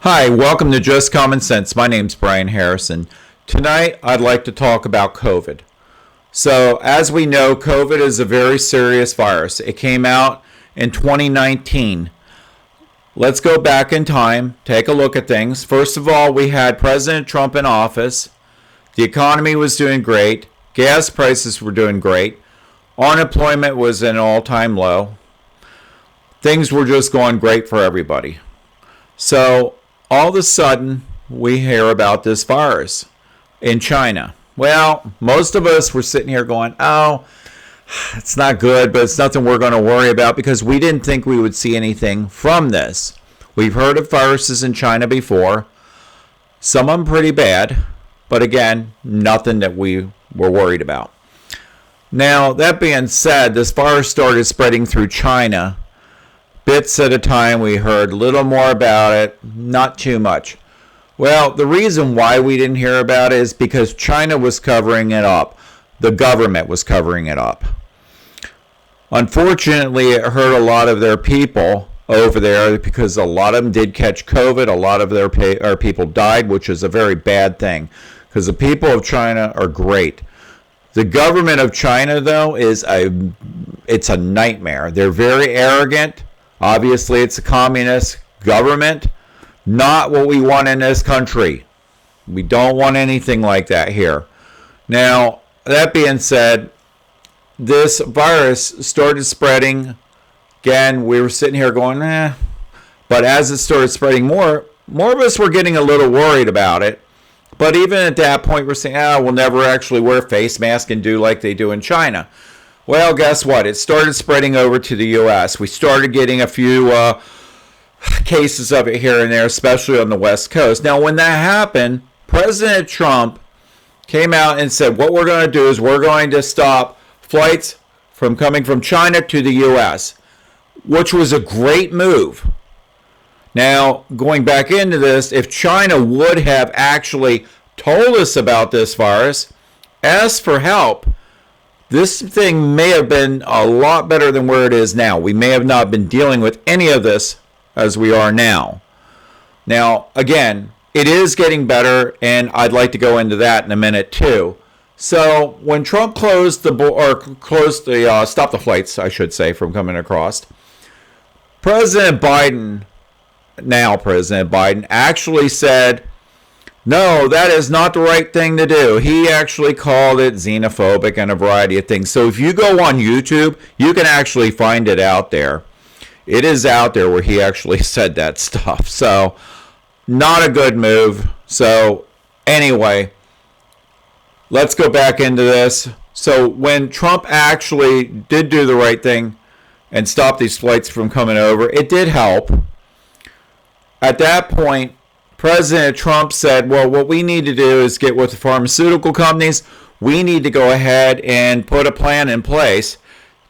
Hi, welcome to Just Common Sense. My name's Brian Harrison. Tonight, I'd like to talk about COVID. So, as we know, COVID is a very serious virus. It came out in 2019. Let's go back in time, take a look at things. First of all, we had President Trump in office. The economy was doing great. Gas prices were doing great. Unemployment was at an all-time low. Things were just going great for everybody. So, all of a sudden, we hear about this virus in China. Well, most of us were sitting here going, oh, it's not good, but it's nothing we're going to worry about because we didn't think we would see anything from this. We've heard of viruses in China before. Some of them pretty bad, but again, nothing that we were worried about. Now, that being said, this virus started spreading through China. Bits at a time, we heard a little more about it, not too much. Well, the reason why we didn't hear about it is because China was covering it up. The government was covering it up. Unfortunately, it hurt a lot of their people over there because a lot of them did catch COVID. A lot of their people died, which is a very bad thing because the people of China are great. The government of China, though, it's a nightmare. They're very arrogant. Obviously, it's a communist government. Not what we want in this country. We don't want anything like that here. Now, that being said, this virus started spreading. Again, we were sitting here going, But as it started spreading more of us were getting a little worried about it. But even at that point, we're saying, we'll never actually wear face masks and do like they do in China. Well, guess what? It started spreading over to the U.S. We started getting a few cases of it here and there, especially on the West Coast. Now, when that happened, President Trump came out and said, what we're going to do is we're going to stop flights from coming from China to the U.S., which was a great move. Now, going back into this, if China would have actually told us about this virus, asked for help, this thing may have been a lot better than where it is now. We may have not been dealing with any of this as we are now. Now, again, it is getting better, and I'd like to go into that in a minute too. So, when Trump stopped the flights, I should say, from coming across, President Biden actually said, no, that is not the right thing to do. He actually called it xenophobic and a variety of things. So if you go on YouTube, you can actually find it out there. It is out there where he actually said that stuff. So not a good move. So anyway, let's go back into this. So when Trump actually did do the right thing and stop these flights from coming over, it did help. At that point, President Trump said, well, what we need to do is get with the pharmaceutical companies. We need to go ahead and put a plan in place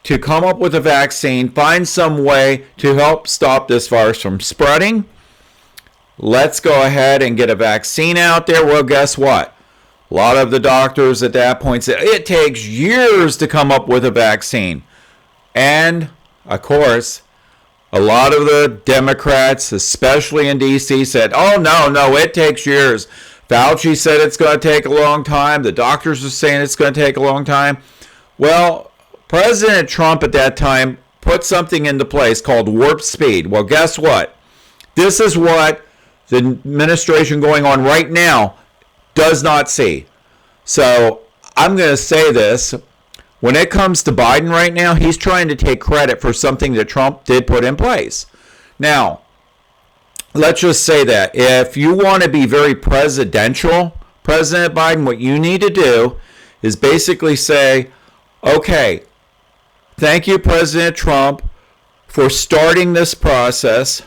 to come up with a vaccine, find some way to help stop this virus from spreading. Let's go ahead and get a vaccine out there. Well, guess what? A lot of the doctors at that point said it takes years to come up with a vaccine. And, of course, a lot of the Democrats, especially in D.C., said, oh, no, it takes years. Fauci said it's going to take a long time. The doctors are saying it's going to take a long time. Well, President Trump at that time put something into place called warp speed. Well, guess what? This is what the administration going on right now does not see. So I'm going to say this. When it comes to Biden right now, he's trying to take credit for something that Trump did put in place. Now, let's just say that if you want to be very presidential, President Biden, what you need to do is basically say, okay, thank you, President Trump, for starting this process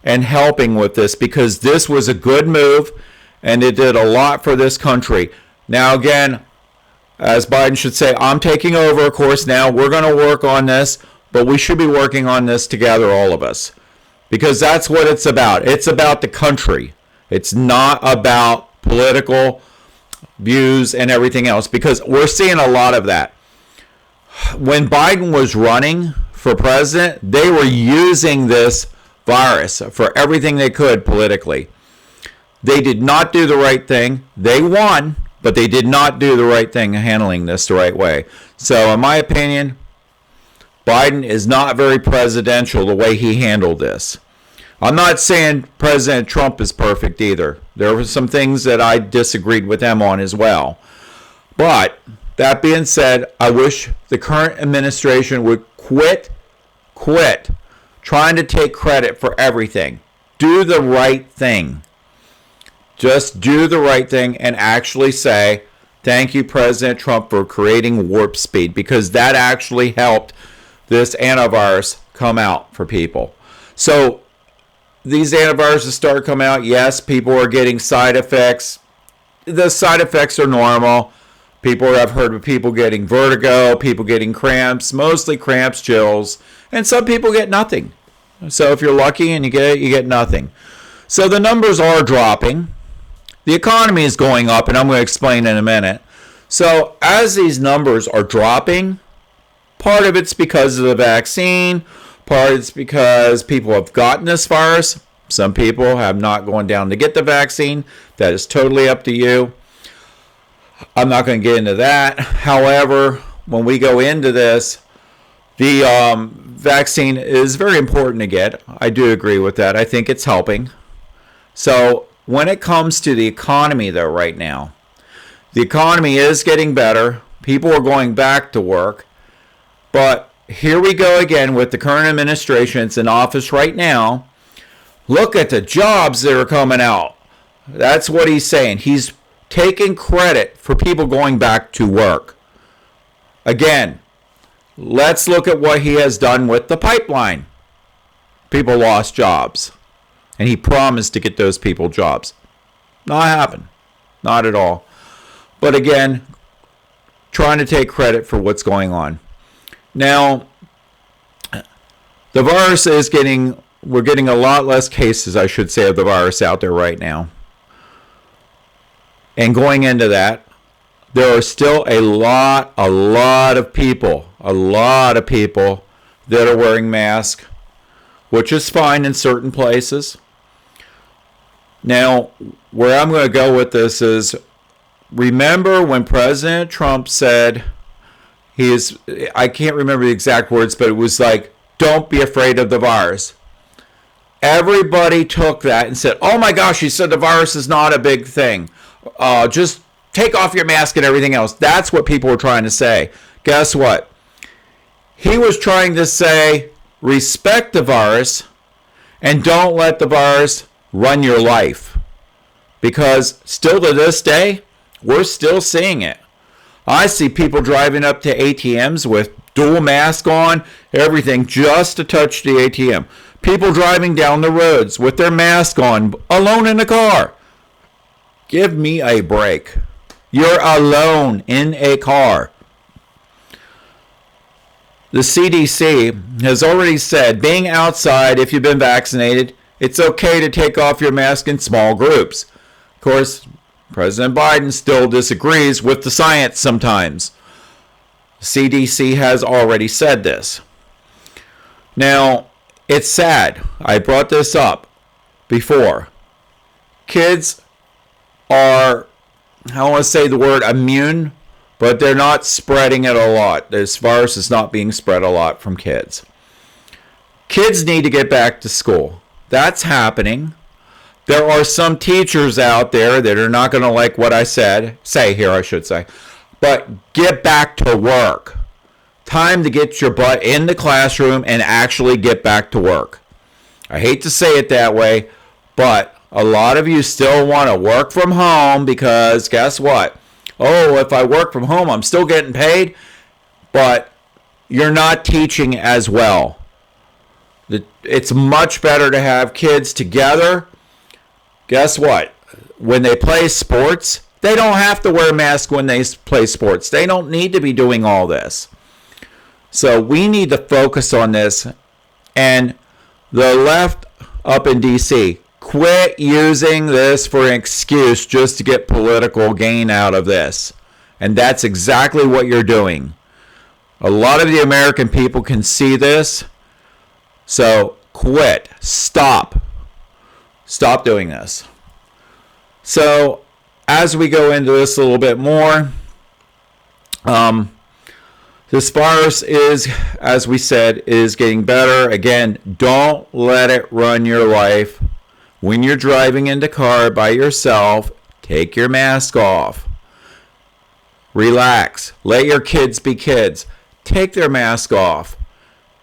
and helping with this because this was a good move and it did a lot for this country. Now, again, as Biden should say, I'm taking over, of course, now. We're going to work on this, but we should be working on this together, all of us. Because that's what it's about. It's about the country. It's not about political views and everything else, because we're seeing a lot of that. When Biden was running for president, they were using this virus for everything they could politically. They did not do the right thing. They won, but they did not do the right thing handling this the right way. So in my opinion, Biden is not very presidential the way he handled this. I'm not saying President Trump is perfect either. There were some things that I disagreed with him on as well. But that being said, I wish the current administration would quit trying to take credit for everything. Do the right thing. Just do the right thing and actually say, thank you, President Trump, for creating warp speed, because that actually helped this antivirus come out for people. So these antiviruses start coming out. Yes, people are getting side effects. The side effects are normal. People have heard of people getting vertigo, people getting cramps, mostly cramps, chills, and some people get nothing. So if you're lucky and you get it, you get nothing. So the numbers are dropping. The economy is going up, and I'm going to explain in a minute. So as these numbers are dropping, part of it's because of the vaccine, part of it's because people have gotten this virus. Some people have not gone down to get the vaccine. That is totally up to you. I'm not going to get into that. However, when we go into this, the vaccine is very important to get. I do agree with that. I think it's helping. So when it comes to the economy, though, right now, the economy is getting better. People are going back to work. But here we go again with the current administration. It's in office right now. Look at the jobs that are coming out. That's what he's saying. He's taking credit for people going back to work. Again, let's look at what he has done with the pipeline. People lost jobs. And he promised to get those people jobs. Not happened. Not at all. But again, trying to take credit for what's going on. Now, the virus is we're getting a lot less cases, I should say, of the virus out there right now. And going into that, there are still a lot of people that are wearing masks, which is fine in certain places. Now, where I'm going to go with this is, remember when President Trump said, I can't remember the exact words, but it was like, don't be afraid of the virus. Everybody took that and said, oh my gosh, he said the virus is not a big thing. Just take off your mask and everything else. That's what people were trying to say. Guess what? He was trying to say, respect the virus and don't let the virus run your life. Because still to this day, we're still seeing it. I see people driving up to ATMs with dual mask on, everything, just to touch the ATM. People driving down the roads with their mask on, alone in the car. Give me a break. You're alone in a car. The CDC has already said, being outside, if you've been vaccinated, it's okay to take off your mask in small groups. Of course, President Biden still disagrees with the science sometimes. CDC has already said this. Now, it's sad. I brought this up before. Kids are, I don't want to say the word immune, but they're not spreading it a lot. This virus is not being spread a lot from kids. Kids need to get back to school. That's happening. There are some teachers out there that are not going to like what I say here, I should say. But get back to work. Time to get your butt in the classroom and actually get back to work. I hate to say it that way, but a lot of you still want to work from home because guess what? Oh, if I work from home, I'm still getting paid, but you're not teaching as well. It's much better to have kids together. Guess what? When they play sports, they don't have to wear masks when they play sports. They don't need to be doing all this. So we need to focus on this. And the left up in D.C., quit using this for an excuse just to get political gain out of this. And that's exactly what you're doing. A lot of the American people can see this. So Quit. Stop. Stop doing this. So, as we go into this a little bit more, this virus is, as we said, is getting better. Again, don't let it run your life. When you're driving in the car by yourself, take your mask off. Relax. Let your kids be kids. Take their mask off.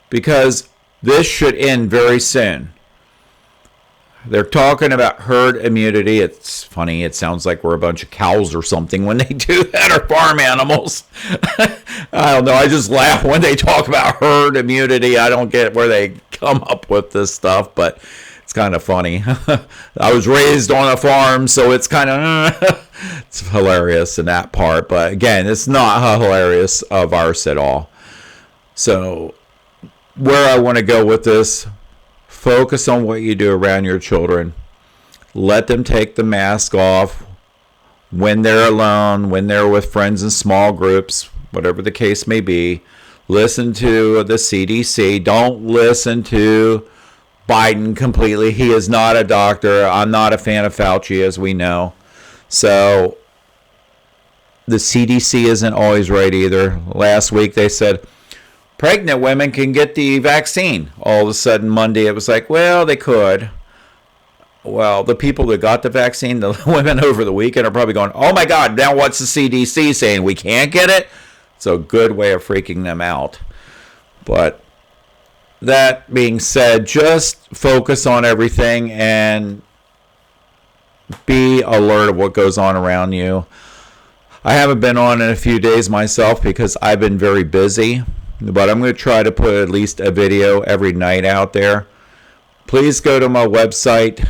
Because this should end very soon. They're talking about herd immunity. It's funny. It sounds like we're a bunch of cows or something when they do that, or farm animals. I don't know. I just laugh when they talk about herd immunity. I don't get where they come up with this stuff, but it's kind of funny. I was raised on a farm, so it's kind of it's hilarious in that part. But again, it's not a hilarious virus at all. So where I want to go with this, focus on what you do around your children. Let them take the mask off when they're alone, when they're with friends in small groups, whatever the case may be. Listen to the CDC. Don't listen to Biden completely. He is not a doctor. I'm not a fan of Fauci, as we know. So the CDC isn't always right either. Last week they said pregnant women can get the vaccine. All of a sudden Monday it was like, well, they could. Well, the people that got the vaccine, the women over the weekend are probably going, oh my God, now what's the CDC saying? We can't get it? It's a good way of freaking them out. But that being said, just focus on everything and be alert of what goes on around you. I haven't been on in a few days myself because I've been very busy. But I'm going to try to put at least a video every night out there. Please go to my website,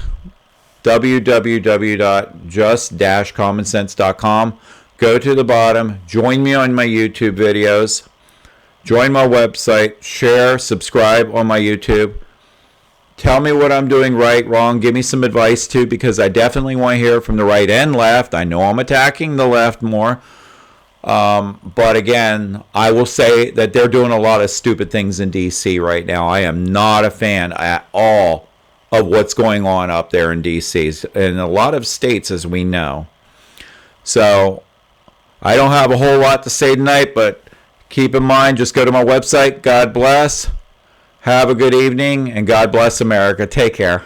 www.just-commonsense.com. Go to the bottom. Join me on my YouTube videos. Join my website. Share, subscribe on my YouTube. Tell me what I'm doing right, wrong. Give me some advice too, because I definitely want to hear from the right and left. I know I'm attacking the left more. But again, I will say that they're doing a lot of stupid things in D.C. right now. I am not a fan at all of what's going on up there in D.C. in a lot of states, as we know. So I don't have a whole lot to say tonight, but keep in mind, just go to my website. God bless. Have a good evening, and God bless America. Take care.